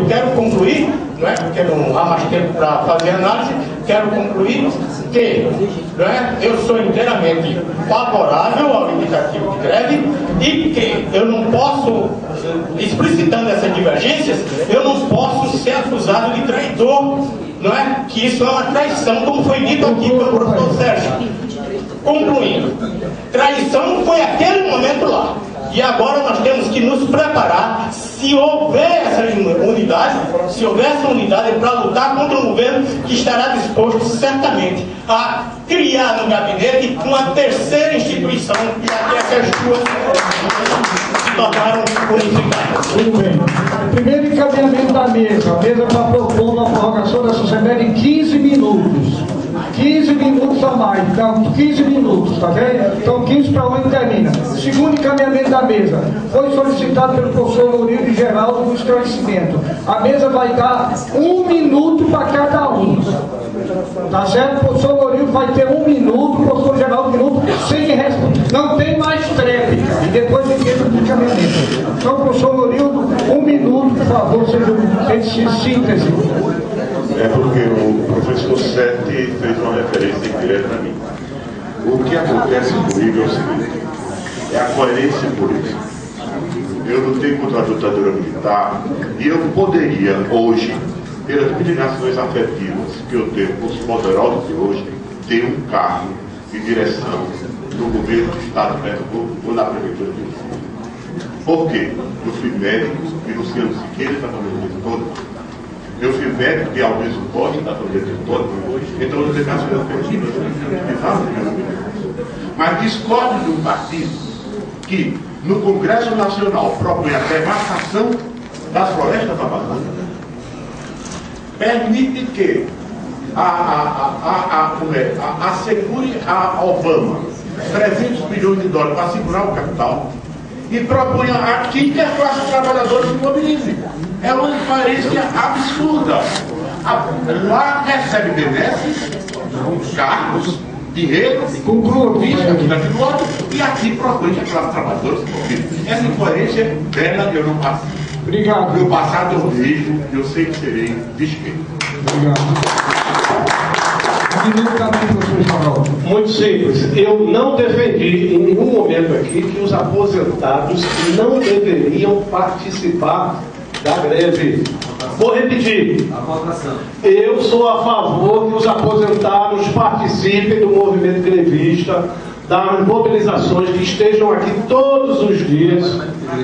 quero concluir, não é? Porque não há mais tempo para fazer análise, quero concluir que, não é? Eu sou inteiramente favorável ao indicativo de greve e que eu não posso, explicitando essas divergências, eu não posso ser acusado de traidor, não é? Que isso é uma traição, como foi dito aqui pelo professor Sérgio. Concluindo, traição foi aquele momento lá. E agora nós temos que nos preparar, se houver essa unidade, se houver essa unidade para lutar contra um governo que estará disposto certamente a criar no gabinete uma terceira instituição e até essas duas se tornaram unificadas. Muito bem. Primeiro encaminhamento da mesa. A mesa está propondo a prorrogação dessa Assembleia de 15 minutos. 15 minutos a mais, então 15 minutos, tá bem? Então 15 para 1 termina. Segundo encaminhamento da mesa, foi solicitado pelo professor Lourinho de Geraldo um esclarecimento. A mesa vai dar 1 minuto para cada um. Tá certo? O professor Lourinho vai ter 1 minuto, o professor Geraldo 1 minuto, sem responder. Não tem mais tréplica. E depois entra o encaminhamento. Então, professor Lourinho, 1 minuto, por favor, seja síntese. É porque o professor Sete fez uma referência direta a mim. O que acontece comigo é o seguinte, é a coerência política. Eu lutei contra a ditadura militar e eu poderia hoje, pelas mitigações afetivas que eu tenho com os poderosos de hoje, ter um cargo de direção no governo do Estado de Pernambuco ou na Prefeitura de Recife. Por quê? Eu fui médico e Luciano Siqueira está falando isso todo. Eu fui médico de Almeida Costa, da família de todo, então eu tenho as perspectivas mas discordo de um partido que, no Congresso Nacional, propõe a demarcação das florestas amazônicas, permite que assegure a Obama 300 milhões de dólares para segurar o capital e propõe aqui que a classe trabalhadora se mobilize. É uma incoerência absurda. Lá recebe benesses, cargos, dinheiro, compromisso, aquilo outro, e aqui propõe que a classe trabalhadora se mobilize. Essa incoerência dela eu não passo. Obrigado. No passado eu vejo, eu sei que serei de esquerda. Obrigado. Muito simples. Eu não defendi em nenhum momento aqui que os aposentados não deveriam participar da greve. Vou repetir. Eu sou a favor que os aposentados participem do movimento grevista, das mobilizações, que estejam aqui todos os dias,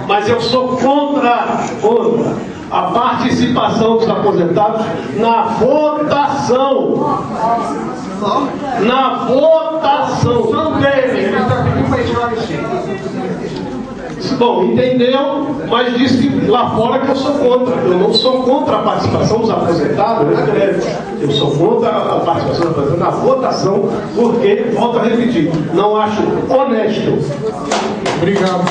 mas eu sou contra a participação dos aposentados na votação. Na votação. Não dele, ele está pedindo para esclarecer. Bom, entendeu, mas disse lá fora que eu sou contra. Eu não sou contra a participação dos aposentados na greve. Eu sou contra a participação dos aposentados na votação, porque, volto a repetir, não acho honesto. Obrigado.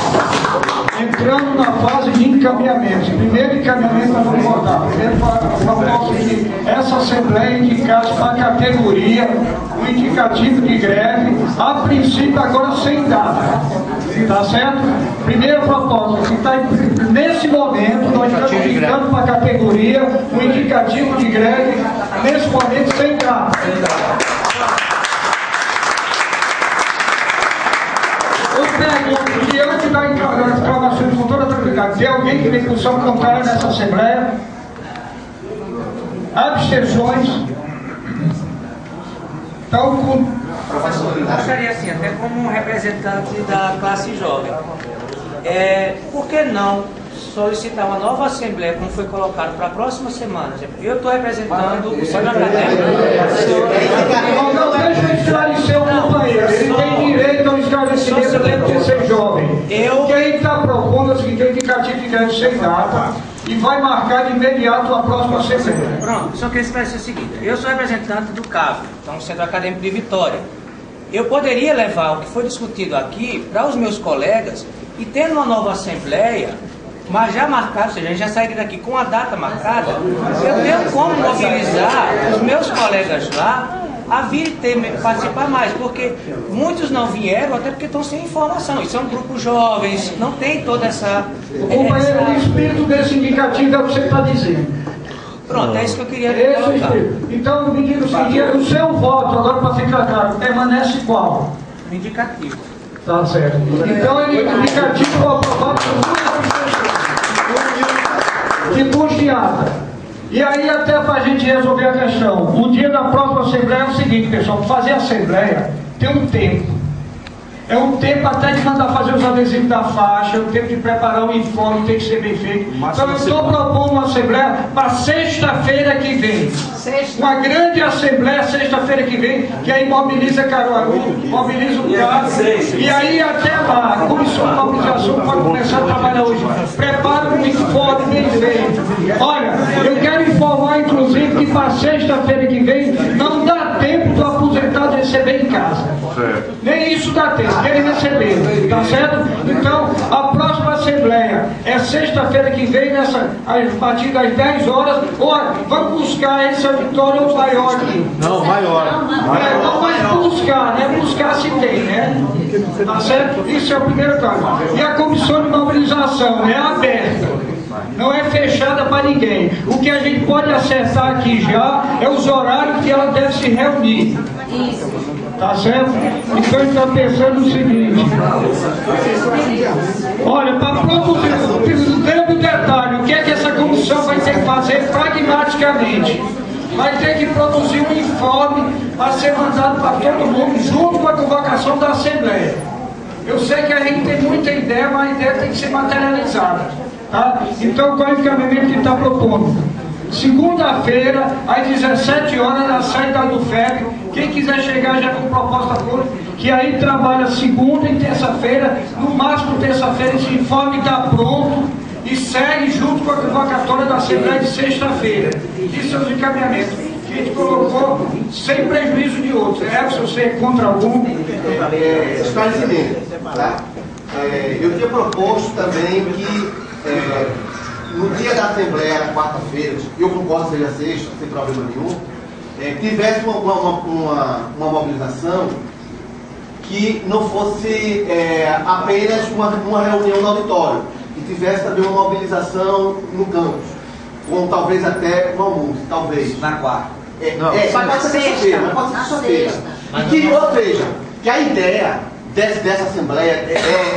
Entrando na fase de encaminhamento. Primeiro encaminhamento nós vamos votar. Primeiro proposta que essa Assembleia indicasse para a categoria o indicativo de greve, a princípio agora sem data. Tá certo? Primeira proposta, que está nesse momento, nós estamos indicando para a categoria o indicativo de greve, nesse momento sem data. Eu pergunto, diante da informação com toda a tranquilidade, tem alguém que tem posição contrária nessa Assembleia? Abstenções? Então, professor, eu gostaria assim, até como um representante da classe jovem, por que não solicitar uma nova Assembleia, como foi colocado para a próxima semana? Eu estou representando o centro acadêmico. Não, deixa eu esclarecer o companheiro. Ele tem direito ao esclarecimento dentro de ser jovem. Quem está propondo é o seguinte: o indicativo de greve sem data e vai marcar de imediato a próxima Assembleia. Pronto, só queria esclarecer o seguinte: eu sou representante do CAV, então Centro Acadêmico de Vitória. Eu poderia levar o que foi discutido aqui para os meus colegas e, tendo uma nova Assembleia, mas já marcado, ou seja, a gente já sairia daqui com a data marcada, eu tenho como mobilizar os meus colegas lá a vir participar mais, porque muitos não vieram até porque estão sem informação. E são grupos jovens, não tem toda essa... Companheiro, o espírito desse indicativo é o que você está dizendo. Pronto, é isso que eu queria colocar. Então, me diga o seguinte, o seu voto, agora para ficar claro, permanece qual? Indicativo. Tá certo. Então, ele indicativo foi aprovado de bugiada. E aí, até para a gente resolver a questão, o dia da próxima Assembleia é o seguinte, pessoal, para fazer a Assembleia tem um tempo. É um tempo até de mandar fazer os adesivos da faixa, é um tempo de preparar o informe, tem que ser bem feito. Então eu estou propondo uma Assembleia para sexta-feira que vem. Uma grande Assembleia sexta-feira que vem, que aí mobiliza Caruaru, mobiliza o Cabo. E aí até lá, a Comissão de Mobilização pode começar a trabalhar hoje. Prepara um informe bem feito. Olha, eu quero informar inclusive que para sexta-feira que vem não dá tempo do aposentado receber em casa. Nem isso dá tempo. Que ele recebeu, tá certo? Então, a próxima Assembleia é sexta-feira que vem, a partir das 10 horas. Olha, vamos buscar esse auditório maior aqui. Não, maior. Não, mas buscar, né? Buscar se tem, né? Tá certo? Isso é o primeiro caso. E a comissão de mobilização é aberta. Não é fechada para ninguém. O que a gente pode acertar aqui já é os horários que ela deve se reunir. Tá certo? Então a gente está pensando o seguinte. Olha, para produzir um grande detalhe, o que é que essa comissão vai ter que fazer pragmaticamente? Vai ter que produzir um informe a ser mandado para todo mundo, junto com a convocação da Assembleia. Eu sei que a gente tem muita ideia, mas a ideia tem que ser materializada. Tá? Então, qual é o encaminhamento que está propondo? Segunda-feira, às 17 horas, na saída do FEB, quem quiser chegar já com proposta pronta, que aí trabalha segunda e terça-feira, no máximo terça-feira esse informe está pronto e segue junto com a convocatória da Assembleia de sexta-feira. Isso é os encaminhamentos que a gente colocou sem prejuízo de outros. É, se você é contra algum. Esclarecimento, tá? Eu tinha proposto também que no dia da Assembleia, na quarta-feira, eu concordo que seja sexta, sem problema nenhum, tivesse uma mobilização que não fosse apenas uma reunião no auditório, e tivesse também uma mobilização no campus, com talvez até um almoço, talvez. Na quarta. Mas pode ser sexta-feira, mas pode ser sexta-feira. E que, ou seja, que a ideia dessa Assembleia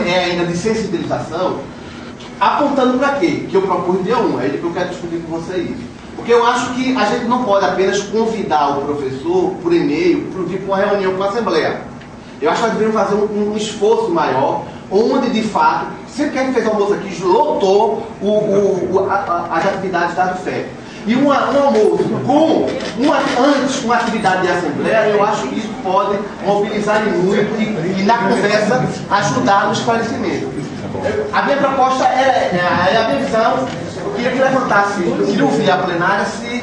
é ainda de sensibilização, apontando para quê? Que eu propus dia 1, é ele que eu quero discutir com vocês. Porque eu acho que a gente não pode apenas convidar o professor por e-mail para vir para uma reunião com a Assembleia. Eu acho que nós devemos fazer um esforço maior, onde de fato, sempre que a gente fez almoço aqui, lotou as atividades da FEB. E um almoço antes com uma atividade de Assembleia, eu acho que isso pode mobilizar muito e na conversa ajudar no esclarecimento. A minha proposta é a minha visão. Eu queria que levantasse, eu queria ouvir a plenária se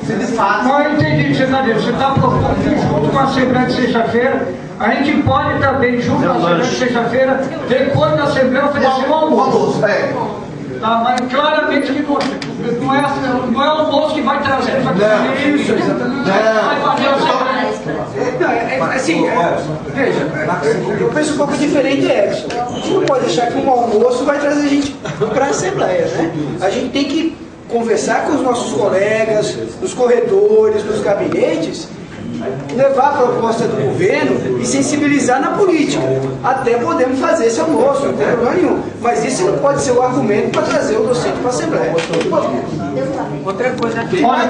de fato. Não, eu entendi o que você está dizendo. Você está propondo que junto com a Assembleia de sexta-feira, a gente pode também, junto com a Assembleia de sexta-feira, depois da Assembleia, oferecer um almoço. Tá, mas claramente que não é o almoço que vai trazer. Vai fazer assim, veja, eu penso um pouco diferente, Edson. A gente não pode deixar que um almoço vai trazer a gente para a Assembleia, né? A gente tem que conversar com os nossos colegas, nos corredores, nos gabinetes, levar a proposta do governo e sensibilizar na política. Até podemos fazer esse almoço, não tem problema nenhum. Mas isso não pode ser o argumento para trazer o docente para a Assembleia. Outra coisa aqui. Olha,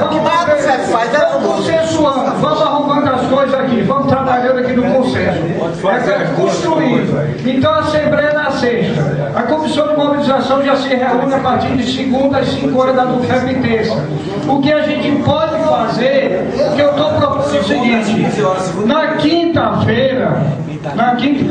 vamos arrumando as coisas aqui, vamos trabalhando aqui no consenso. Construindo. Então a Assembleia na sexta. A Comissão de Mobilização já se reúne a partir de segunda às 5 horas da FEB terça. O que a gente pode fazer, que eu estou propondo é o seguinte, na quinta-feira,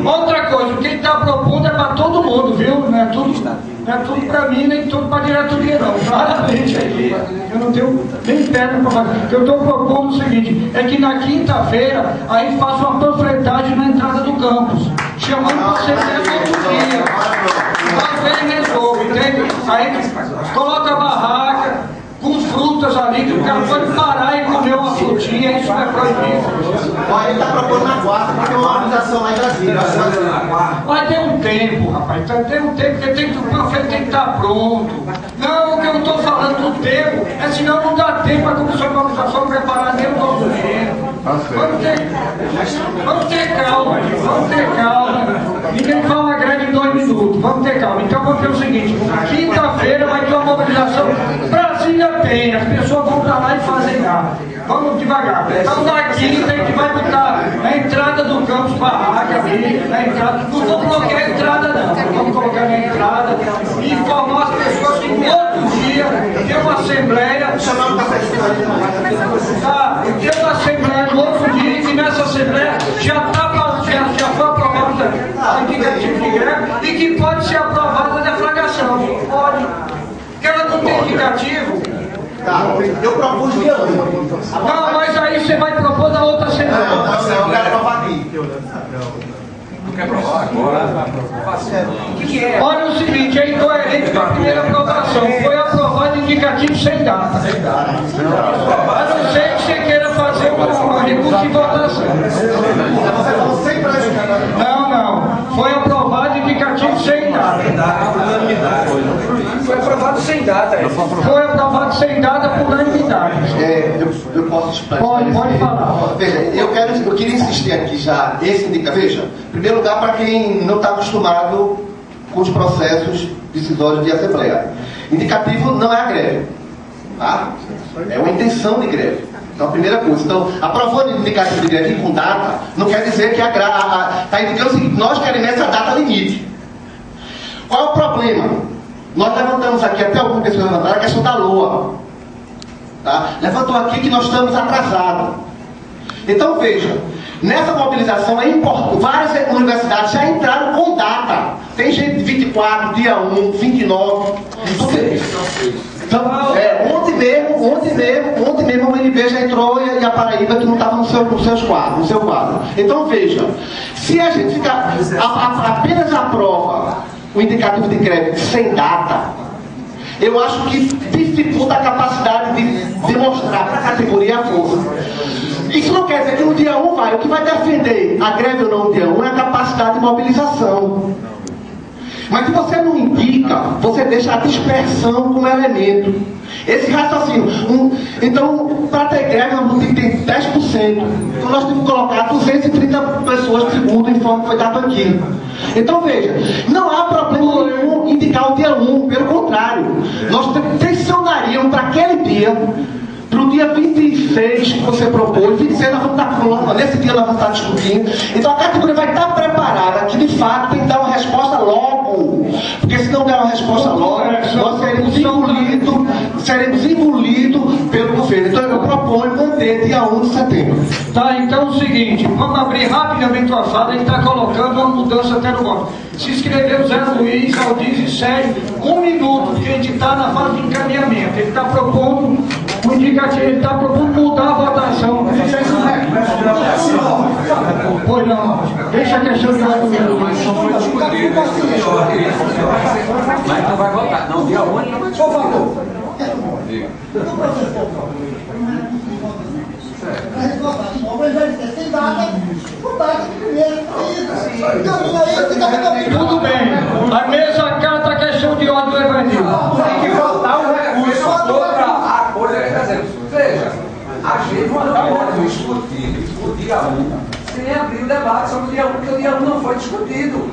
outra coisa, o que está propondo é para todo mundo, viu? Não é tudo para mim, nem tudo para a diretoria, não. Claramente aí, eu não tenho nem perna para fazer. O que eu estou propondo é o seguinte, é que na quinta-feira aí faça uma panfletagem na entrada do campus, chamando para você ver outro dia. Talvez resolva, entende? Aí coloca a barraca, com frutas ali, que o cara pode parar e comer uma frutinha. dia, isso não é proibido. Olha, ele está propondo na quarta, porque tem uma organização lá em Brasília. Mas tem um tempo, rapaz, tem um tempo que o panfleto tem que estar pronto. Não, o que eu estou falando do tempo é senão não dá tempo para a comissão de organização preparar nem o documento. Vamos ter calma, vamos ter calma. Ninguém fala greve em 2 minutos, vamos ter calma. Então vamos ter o seguinte, quinta-feira vai ter uma mobilização. Brasília tem, as pessoas vão para lá e fazem nada. Vamos devagar. Então na quinta a gente vai botar a entrada do campus barraca ali, na entrada. Não vou colocar a entrada não, vamos colocar na entrada e informar as pessoas que no outro dia tem uma assembleia. Tem uma assembleia no outro dia e nessa assembleia já foi aprovada a indicativa de greve e que pode ser aprovada a deflagração. Pode. Porque ela não tem indicativo. Tá, eu propus dia 1. Não, mas aí você vai propor na outra semana. Não, eu quero aprovar aqui. Não quer provar agora? O que é? Olha o seguinte, é incoerente com a primeira aprovação. Foi aprovado indicativo sem data. A não ser que você queira fazer um recurso de votação. Não. Foi aprovado indicativo sem data. Foi aprovado sem data. Foi aprovado sem data por unanimidade. Eu posso explicar. Pode falar. Veja, eu queria insistir aqui já, esse indicativo. Veja, em primeiro lugar, para quem não está acostumado com os processos decisórios de assembleia. Indicativo não é a greve. Tá? É uma intenção de greve. Então, a primeira coisa. Então, aprovando o indicativo de greve com data, não quer dizer que está indicando o seguinte, nós queremos essa data limite. Qual é o problema? Nós levantamos aqui, até algumas pessoas levantaram, a questão da LOA. Tá? Levantou aqui que nós estamos atrasados. Então, veja, nessa mobilização é importante. Várias universidades já entraram com data. Tem gente 24, dia 1, 29. Então, ontem mesmo a UNB já entrou e a Paraíba que não estava no seu quadro. Então, veja, se a gente ficar apenas aprova o indicativo de greve sem data, eu acho que dificulta a capacidade de demonstrar para a categoria a força. Isso não quer dizer que no dia 1 vai. O que vai defender a greve ou não no dia 1 é a capacidade de mobilização. Mas se você não indica, você deixa a dispersão como elemento. Esse raciocínio. Então, para ter greve, nós vamos ter que ter 10%. Então, nós temos que colocar 230 pessoas, segundo o informe que foi dado aqui. Então, veja, não há problema nenhum indicar o dia 1, pelo contrário. Nós tensionaríamos para aquele dia, para o dia 26 que você propôs, 26 nós vamos estar pronto, nesse dia nós vamos estar discutindo. Então a categoria vai estar preparada, que de fato tem que dar uma resposta logo. Porque se não der uma resposta logo, nós seremos engolidos pelo governo. Então eu proponho manter dia 1 de setembro. Tá, então é o seguinte, vamos abrir rapidamente a sala, a gente está colocando uma mudança até no voto. Se inscreveu Zé Luiz, Aldiz e Sérgio, 1 minuto, porque a gente está na fase de encaminhamento. Ele está propondo o indicativo, ele está propondo mudar a votação. Pois não, deixa a questão de ordem. Mas não vai votar, não, dia 1. Por favor. Tudo bem, a mesa acata a questão de ordem do Evangelho. Tem que votar o recurso contra a coisa que está dizendo. Veja, a gente não pode discutir dia 1 sem abrir o debate sobre o dia 1, porque o dia 1 não foi discutido.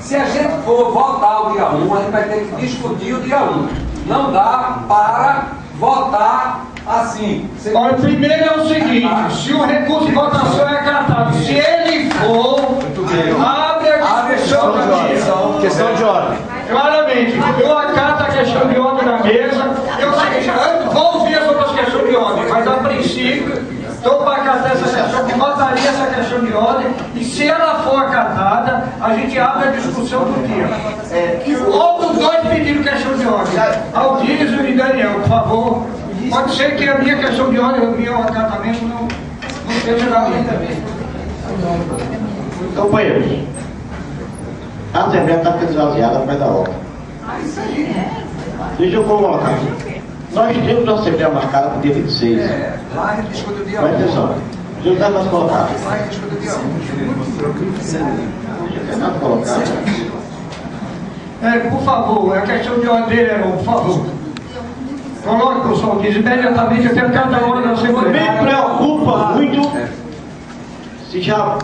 Se a gente for votar o dia 1, a gente vai ter que discutir o dia 1. Não dá para votar assim. Olha, primeiro é o seguinte, se o recurso de votação é acatado, se ele for, abre a discussão da mesa. Questão de ordem. Claramente, eu acato a questão de ordem na mesa. Eu vou ouvir as outras questões de ordem, mas a princípio estou para acatar essa questão, que votaria essa questão de ordem, e se ela for acatada, a gente abre a discussão do dia. Outros dois pediram questão de ordem, Aldísio e Daniel, por favor. Pode ser que a minha questão de ordem, o meu acatamento não seja da minha também. Companheiros, a Assembleia está ficando esvaziada, vai dar hora. Deixa eu colocar. Nós temos uma assembleia marcada para o dia 26. Lá a gente discute o dia 1. Presta atenção. Já está mais colocado. Lá a gente discute o dia 1. Já está mais colocado. Por favor, a questão de ordem, por favor. Coloque, pessoal, diz imediatamente até cada hora da semana. Me preocupa muito se já